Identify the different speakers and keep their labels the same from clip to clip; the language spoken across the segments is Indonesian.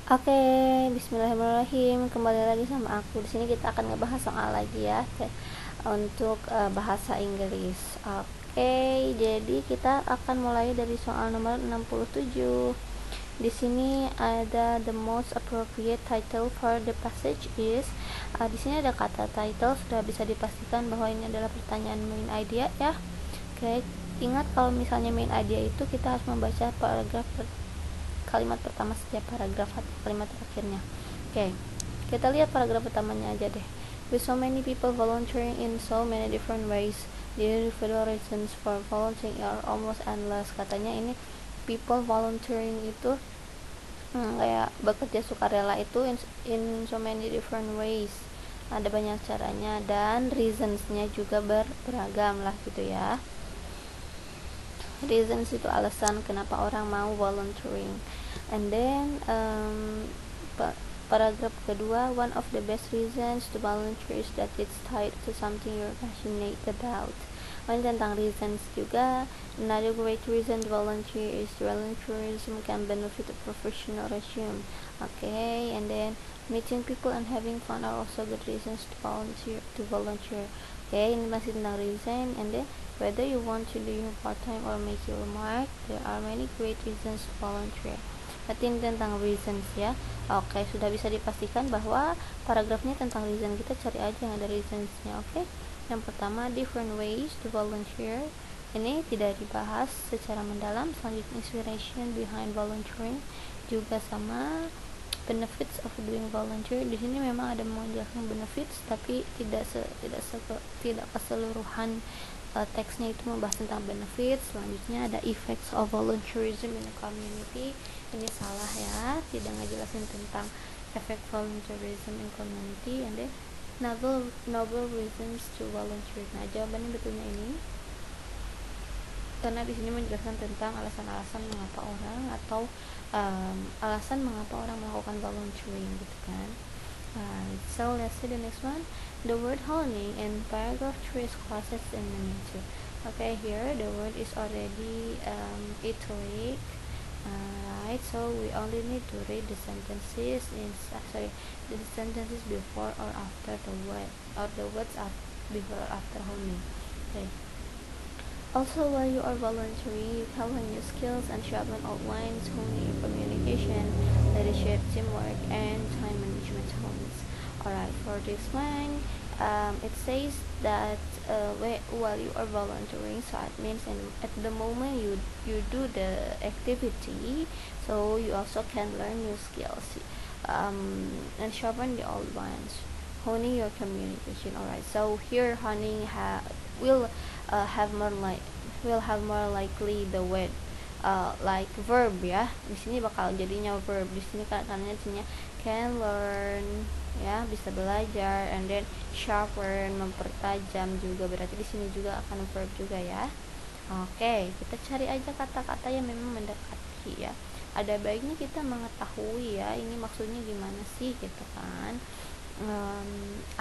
Speaker 1: Oke, Bismillahirrahmanirrahim. Kembali lagi sama aku. Di sini kita akan ngebahas soal lagi ya, untuk bahasa Inggris. Oke, jadi kita akan mulai dari soal nomor 67. Di sini ada the most appropriate title for the passage is. Di sini ada kata title, sudah bisa dipastikan bahwa ini adalah pertanyaan main idea ya. Oke, ingat kalau misalnya main idea itu kita harus membaca paragraf kalimat pertama setiap paragraf atau kalimat terakhirnya. Oke, kita lihat paragraf pertamanya aja deh. With so many people volunteering in so many different ways, the individual reasons for volunteering are almost endless. Katanya ini people volunteering itu kayak bekerja sukarela itu in so many different ways, ada banyak caranya, dan reasonsnya juga beragam lah gitu ya. Reasons itu alasan kenapa orang mau volunteering. And then paragraf kedua, one of the best reasons to volunteer is that it's tied to something you're passionate about. Ini tentang reasons juga. Another great reason to volunteer is volunteerism can benefit a professional resume. Okay, and then meeting people and having fun are also good reasons to volunteer. Okay, ini masih tentang reason. And then whether you want to do your part-time or make your mark, there are many great reasons to volunteer. Berarti ini tentang reasons ya. Oke, sudah bisa dipastikan bahwa paragrafnya tentang reason. Kita cari aja yang ada reasonsnya. Oke, yang pertama, different ways to volunteer. Ini tidak dibahas secara mendalam. Selanjutnya, inspiration behind volunteering, juga sama benefits of doing volunteer. Di sini memang ada menjelaskan benefits, tapi tidak keseluruhan teksnya itu membahas tentang benefits. Selanjutnya ada effects of volunteerism in the community. Ini salah ya, tidak ngejelasin tentang efek volunteerism in community. And then novel reasons to volunteer. Nah, jawabannya betulnya ini, karena di sini menjelaskan tentang alasan-alasan mengapa orang atau alasan mengapa orang melakukan volunteering gitu kan. So let's see the next one. The word honey in paragraph 3 is classes in meaning too. Okay, here the word is already italic. Right, so we only need to read the sentences before or after the word, or the words before or after honey. Okay. Also, while you are volunteering, you can learn new skills and sharpen outlines, honing your communication, leadership, teamwork, and time management skills. Alright, for this one, it says that while you are volunteering, so it means at the moment you do the activity, so you also can learn new skills and sharpen the old ones, honing your communication. Alright, so here honing will have more likely the word like verb ya. Di sini bakal jadinya verb. Di sini katanya can learn ya, bisa belajar, and then sharpen, mempertajam juga, berarti di sini juga akan verb juga ya. Oke, kita cari aja kata-kata yang memang mendekati ya. Ada baiknya kita mengetahui ya, ini maksudnya gimana sih gitu kan.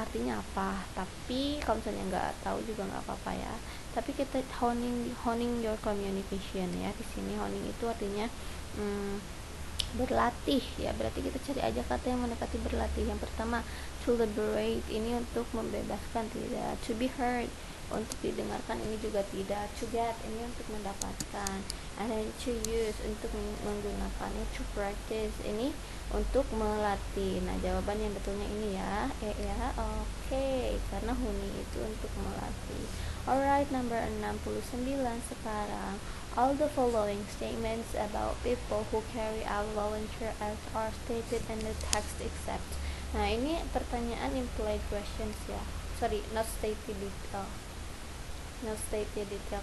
Speaker 1: Artinya apa, tapi kalau misalnya nggak tahu juga nggak apa-apa ya, tapi kita honing your communication ya. Di sini honing itu artinya berlatih ya, berarti kita cari aja kata yang mendekati berlatih. Yang pertama, to liberate, ini untuk membebaskan, tidak. To be heard, untuk didengarkan, ini juga tidak. To get, ini untuk mendapatkan. And then to use, untuk menggunakannya. To practice, ini untuk melatih. Nah, jawaban yang betulnya ini ya, ya. Oke, karena huni itu untuk melatih. Alright, number 69 sekarang. All the following statements about people who carry out volunteer acts are stated in the text except. Nah, ini pertanyaan implied questions ya. Sorry, not stated detail.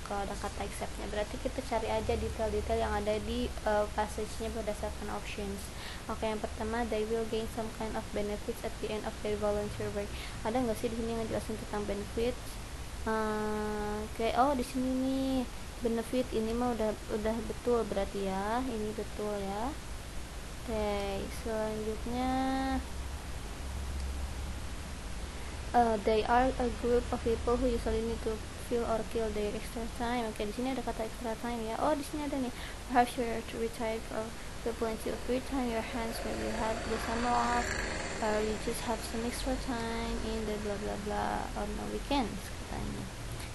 Speaker 1: Kalau ada kata exceptnya, berarti kita cari aja detail-detail yang ada di passage-nya berdasarkan options. Oke, yang pertama, they will gain some kind of benefits at the end of their volunteer work. Ada nggak sih di sini ngejelasin tentang benefits? Oh, di sini nih benefit, ini mah udah betul berarti ya, ini betul ya. Oke, selanjutnya they are a group of people who usually need to fill or kill their extra time. Oke, di sini ada kata extra time ya. Oh, di sini ada nih, perhaps you're retired with plenty of free time your hands when you have the summer off, or you just have some extra time in the blah blah blah on the weekends katanya.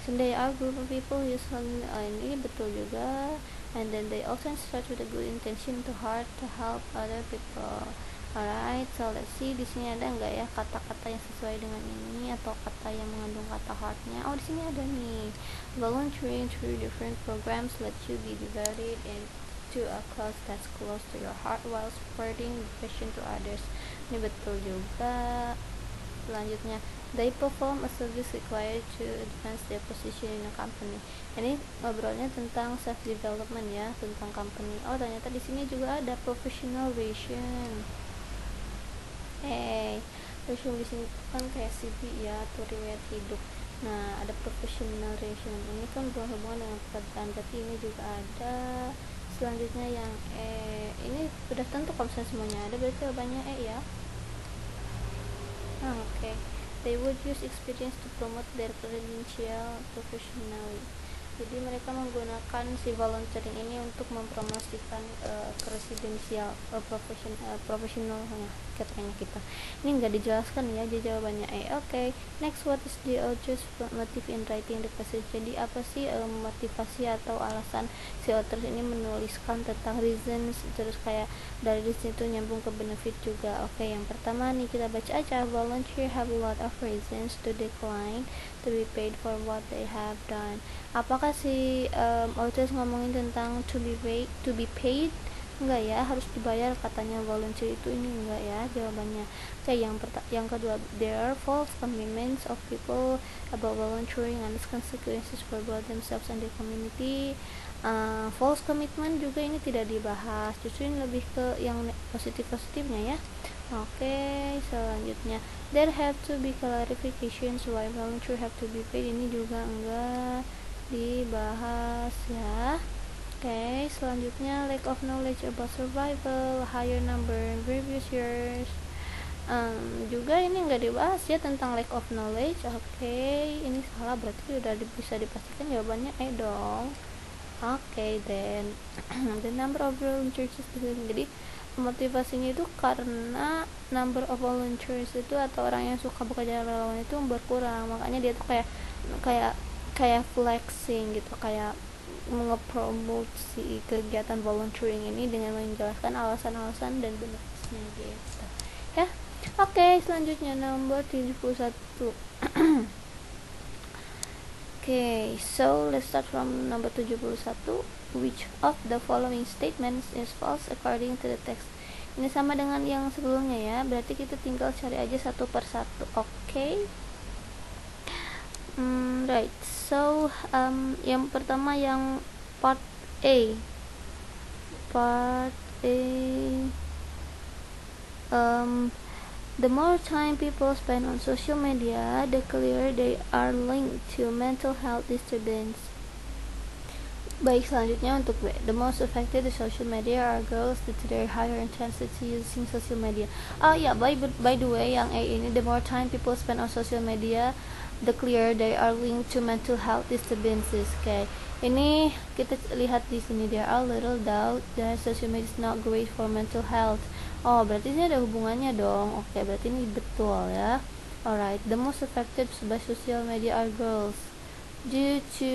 Speaker 1: So they are a group of people usually ini betul juga, and then they often start with a good intention to heart to help other people. Alright, so let's see di sini ada nggak ya kata-kata yang sesuai dengan ini atau kata yang mengandung kata heartnya. Oh, di sini ada nih. Volunteering through different programs let you be devoted into a cause that's close to your heart while spreading passion to others. Ini betul juga. Selanjutnya, they perform a service required to advance their position in a company. Ini ngobrolnya tentang self development ya, tentang company. Oh, ternyata di sini juga ada professional relation. Relation di sini kan kayak CV ya, atau riwayat hidup. Nah, ada professional relation. Ini kan berhubungan dengan pekerjaan. Berarti ini juga ada. Selanjutnya yang ini udah tentu kalau misalnya semuanya ada, berarti banyak ya. Okay. They would use experience to promote their credential professionally. Jadi mereka menggunakan si volunteering ini untuk mempromosikan kredidensial profesional katanya kita. Ini nggak dijelaskan ya, jadi jawabannya Okay. Next, what is the author's motive in writing the passage? Jadi apa sih motivasi atau alasan si author ini menuliskan tentang reasons, terus kayak dari reason itu nyambung ke benefit juga. Yang pertama nih kita baca aja. Volunteer have a lot of reasons to decline to be paid for what they have done. Apakah si author ngomongin tentang to be paid? Enggak ya, harus dibayar katanya. Volunteer itu ini enggak ya jawabannya. Yang kedua, there are false commitments of people about volunteering and its consequences for both themselves and the community. False commitment juga ini tidak dibahas, justru ini lebih ke yang positifnya ya. Selanjutnya, there have to be clarifications why volunteer have to be paid. Ini juga enggak dibahas ya. Selanjutnya, lack of knowledge about survival, higher number in previous years. Juga ini nggak dibahas ya tentang lack of knowledge. Ini salah, berarti udah bisa dipastikan jawabannya dong. Then the number of volunteers. Jadi motivasinya itu karena number of volunteers itu atau orang yang suka bekerja relawan itu berkurang, makanya dia tuh kayak flexing gitu, kayak nge-promote si kegiatan volunteering ini dengan menjelaskan alasan-alasan dan benefitnya gitu ya. Selanjutnya nomor 71. So let's start from number 71. Which of the following statements is false according to the text? Ini sama dengan yang sebelumnya ya, berarti kita tinggal cari aja satu per satu. Right. So yang pertama yang part A. The more time people spend on social media, the clearer they are linked to mental health disturbance. Baik, selanjutnya untuk B. The most affected the social media are girls due to their higher intensity using social media. By the way, yang A ini, the more time people spend on social media, the clearer they are linked to mental health disturbances. Ini kita lihat di sini, there are little doubt that social media is not great for mental health. Berarti ini ada hubungannya dong. Berarti ini betul ya. Alright, the most affected by social media are girls due to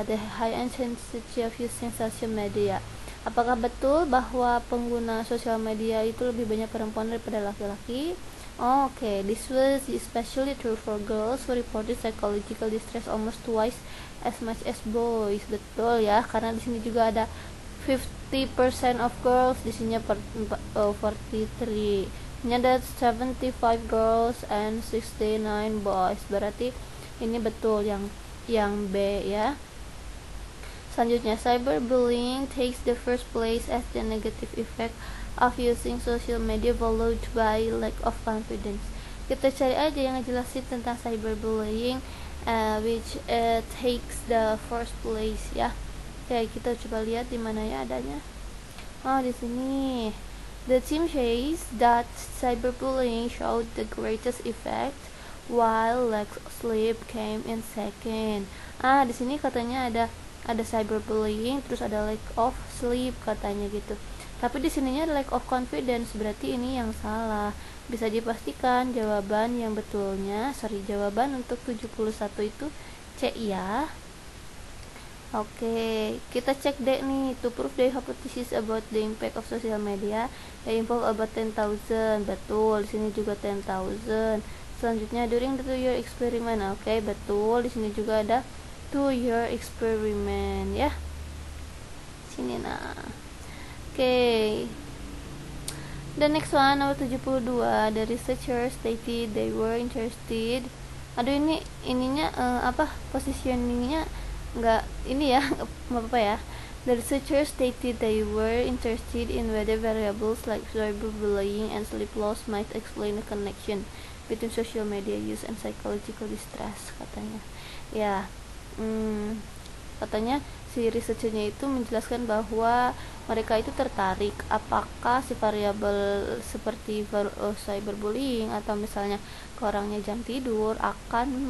Speaker 1: the high intensity of using social media. Apakah betul bahwa pengguna sosial media itu lebih banyak perempuan daripada laki-laki? This was especially true for girls who reported psychological distress almost twice as much as boys. Betul ya, karena di sini juga ada 50% of girls, di sini 43. Ini ada 75 girls and 69 boys. Berarti ini betul yang B ya. Selanjutnya, cyberbullying takes the first place as the negative effect of using social media followed by lack of confidence. Kita cari aja yang ngejelasin tentang cyberbullying, which takes the first place ya. Kita coba lihat di mana ya adanya. Di sini. The team says that cyberbullying showed the greatest effect while lack of sleep came in second. Di sini katanya ada cyberbullying, terus ada lack of sleep katanya gitu. Tapi di sininya lack of confidence, berarti ini yang salah. Bisa dipastikan jawaban yang betulnya, jawaban untuk 71 itu C ya. Oke, kita cek deh nih. To prove the hypothesis about the impact of social media, they involve about 10,000. Betul, di sini juga 10,000. Selanjutnya during the 2-year experiment. Oke, betul. Di sini juga ada 2-year experiment ya. Sini nah. Oke. The next one, nomor 72. The researchers stated they were interested. Aduh, ininya positioningnya nggak ini ya, nggak apa ya. The researchers stated they were interested in whether variables like cyberbullying and sleep loss might explain the connection between social media use and psychological distress, katanya. Ya, katanya si researchernya itu menjelaskan bahwa mereka itu tertarik apakah si variabel seperti cyberbullying atau misalnya kurangnya jam tidur akan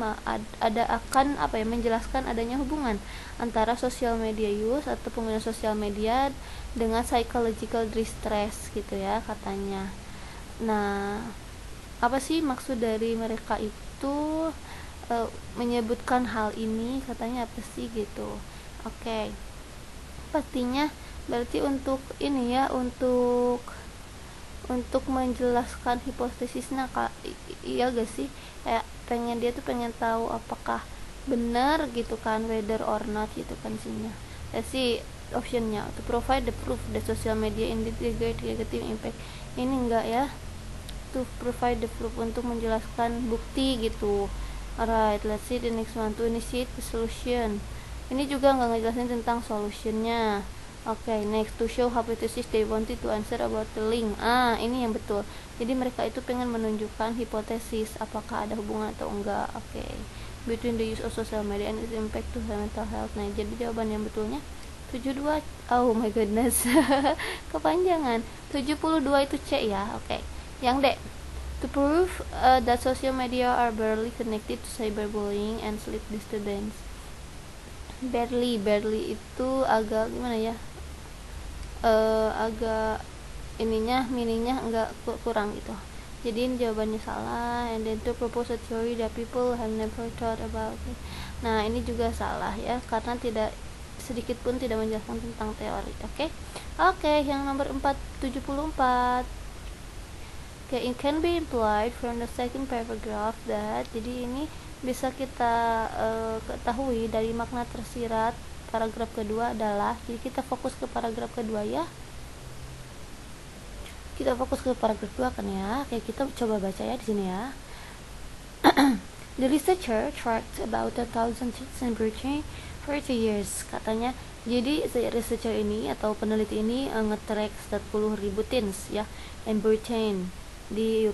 Speaker 1: menjelaskan adanya hubungan antara social media use atau penggunaan sosial media dengan psychological distress gitu ya, katanya. Nah, apa sih maksud dari mereka itu menyebutkan hal ini, katanya apa sih gitu. Oke. Pastinya berarti untuk ini ya, untuk menjelaskan hipotesisnya, iya gak sih, kayak dia tuh pengen tahu apakah benar gitu kan, whether or not gitu kan sihnya. Sih optionnya to provide the proof the social media indeed negative impact. Ini enggak ya, to provide the proof, untuk menjelaskan bukti gitu. Alright, let's see the next one, to initiate the solution. Ini juga nggak ngejelasin tentang solutionnya. Oke, next, to show hypothesis they wanted to answer about the link. Ini yang betul. Jadi mereka itu pengen menunjukkan hipotesis apakah ada hubungan atau enggak. Oke, between the use of social media and its impact to mental health. Nah, jadi jawaban yang betulnya 72. Oh my goodness. Kepanjangan. 72 itu C ya. Oke. Yang D, to prove that social media are barely connected to cyberbullying and sleep disturbance. Barely itu agak gimana ya, agak meaningnya enggak kurang gitu. Jadi ini jawabannya salah. And then to propose a theory that people have never thought about it. Nah, ini juga salah ya, karena tidak sedikit pun tidak menjelaskan tentang teori. Oke, yang nomor 74. It can be implied from the second paragraph that, jadi ini bisa kita ketahui dari makna tersirat paragraf kedua adalah, jadi kita fokus ke paragraf kedua ya, kita fokus ke paragraf kedua kan ya. Oke, kita coba baca ya di sini ya. The researcher tracked about 1,000 teens in Britain for 2 years, katanya. Jadi si researcher ini atau peneliti ini nge-track 10.000 teens ya in Britain di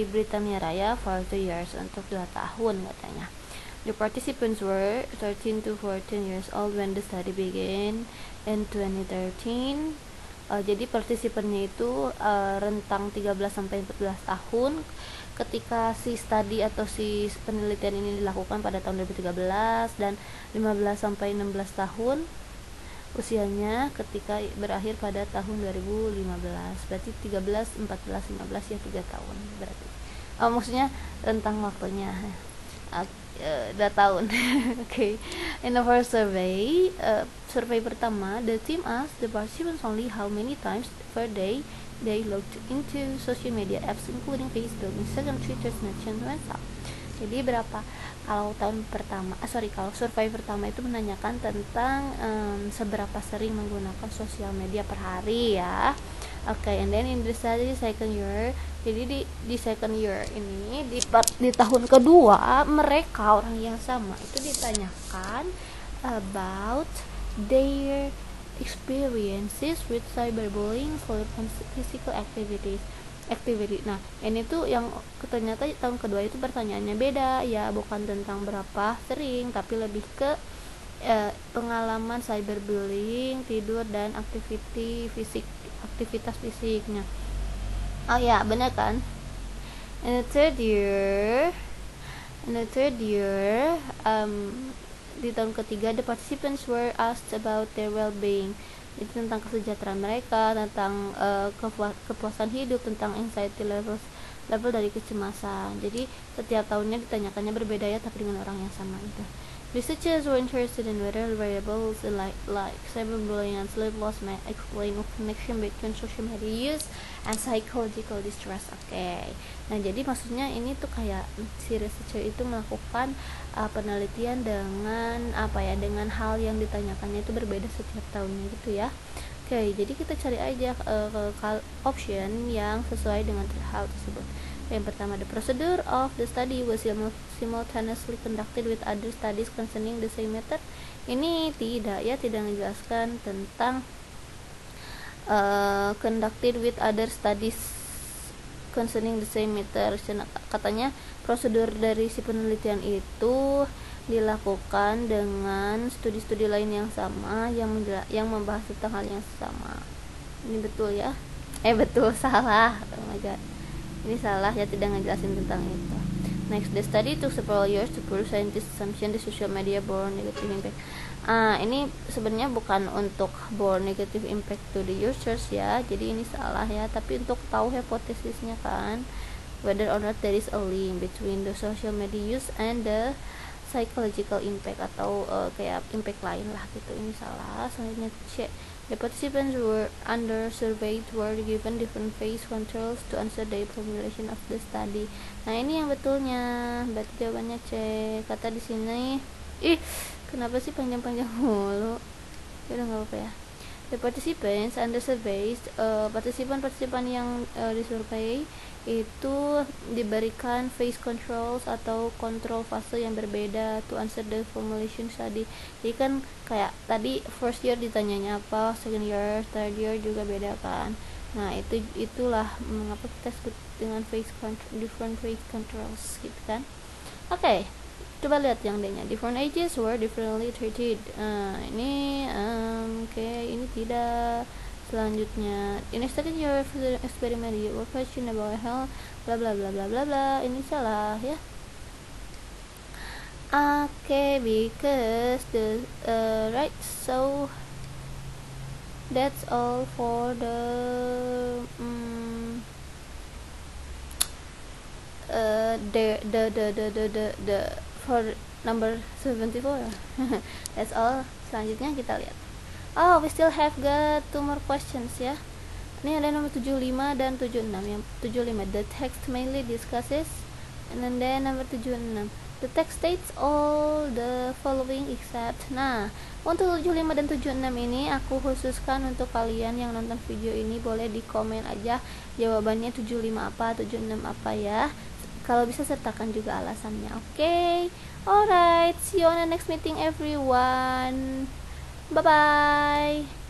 Speaker 1: Britania Raya for 2 years, untuk 2 tahun katanya. The participants were 13 to 14 years old when the study began in 2013. Jadi partisipannya itu rentang 13 sampai 14 tahun ketika si studi atau si penelitian ini dilakukan pada tahun 2013, dan 15 sampai 16 tahun usianya ketika berakhir pada tahun 2015. Berarti 13, 14, 15 ya, 3 tahun berarti. Maksudnya rentang waktunya 2 tahun. Okay. In the first survey, survei pertama, the team asked the participants only how many times per day they logged into social media apps including Facebook, Instagram, Twitter, Snapchat, and WhatsApp. Jadi kalau survei pertama itu menanyakan tentang seberapa sering menggunakan sosial media per hari ya. And then in the study second year, jadi di second year ini di tahun kedua, mereka orang yang sama itu ditanyakan about their experiences with cyberbullying for physical activity. Nah, ini tuh yang ternyata tahun kedua itu pertanyaannya beda ya, bukan tentang berapa sering, tapi lebih ke pengalaman cyberbullying, tidur, dan aktivitas fisiknya. Oh ya, benar kan? In the third year, di tahun ketiga, the participants were asked about their well-being. Jadi tentang kesejahteraan mereka, tentang kepuasan hidup, tentang anxiety level dari kecemasan. Jadi setiap tahunnya ditanyakannya berbeda ya, tapi dengan orang yang sama gitu. Researchers were interested in whether variables like cyberbullying and sleep loss may explain a connection between social media use and psychological distress. Oke. Nah, jadi maksudnya ini tuh kayak si researcher itu melakukan penelitian dengan dengan hal yang ditanyakannya itu berbeda setiap tahunnya gitu ya. Oke, jadi kita cari aja option yang sesuai dengan hal tersebut. Yang pertama, the procedure of the study was simultaneously conducted with other studies concerning the same method. Ini tidak menjelaskan tentang conducted with other studies concerning the same method. Katanya prosedur dari si penelitian itu dilakukan dengan studi-studi lain yang sama yang membahas tentang hal yang sama. Ini betul ya? Betul, salah. Oh my god. Ini salah ya, tidak ngejelasin tentang itu. Next, the study took several years to prove scientists' assumption the social media bore negative impact. Ini sebenarnya bukan untuk bore negative impact to the users ya, jadi ini salah ya. Tapi untuk tahu hipotesisnya kan, whether or not there is a link between the social media use and the psychological impact atau kayak impact lain lah gitu. Ini salah. Selanjutnya C. The participants were under surveyed were given different phase controls to answer the formulation of the study. Nah, ini yang betulnya. Berarti jawabannya C. Kata di sini, kenapa sih panjang-panjang mulu? Ya udah enggak apa-apa ya. The participants under surveys, partisipan yang disurvey itu diberikan phase controls atau kontrol fase yang berbeda to answer the formulation study. Jadi kan kayak tadi first year ditanyanya apa, second year, third year juga beda kan. Nah, itulah mengapa kita sebut dengan different phase controls gitu kan. Oke. Coba lihat yang D-nya. Different ages were differently treated. Ini ini tidak. Selanjutnya, in study your experiment you were question about health bla bla bla bla bla bla. Ini salah ya. Because the right, so that's all for the for number 74. That's all. Selanjutnya kita lihat. We still have got 2 more questions ya. Ini ada nomor 75 dan 76. Yang 75, the text mainly discusses, and then number 76, the text states all the following except. Nah, untuk 75 dan 76 ini aku khususkan untuk kalian yang nonton video ini, boleh di komen aja jawabannya 75 apa, 76 apa ya. Kalau bisa sertakan juga alasannya. Oke. Alright, see you on the next meeting everyone. Bye bye.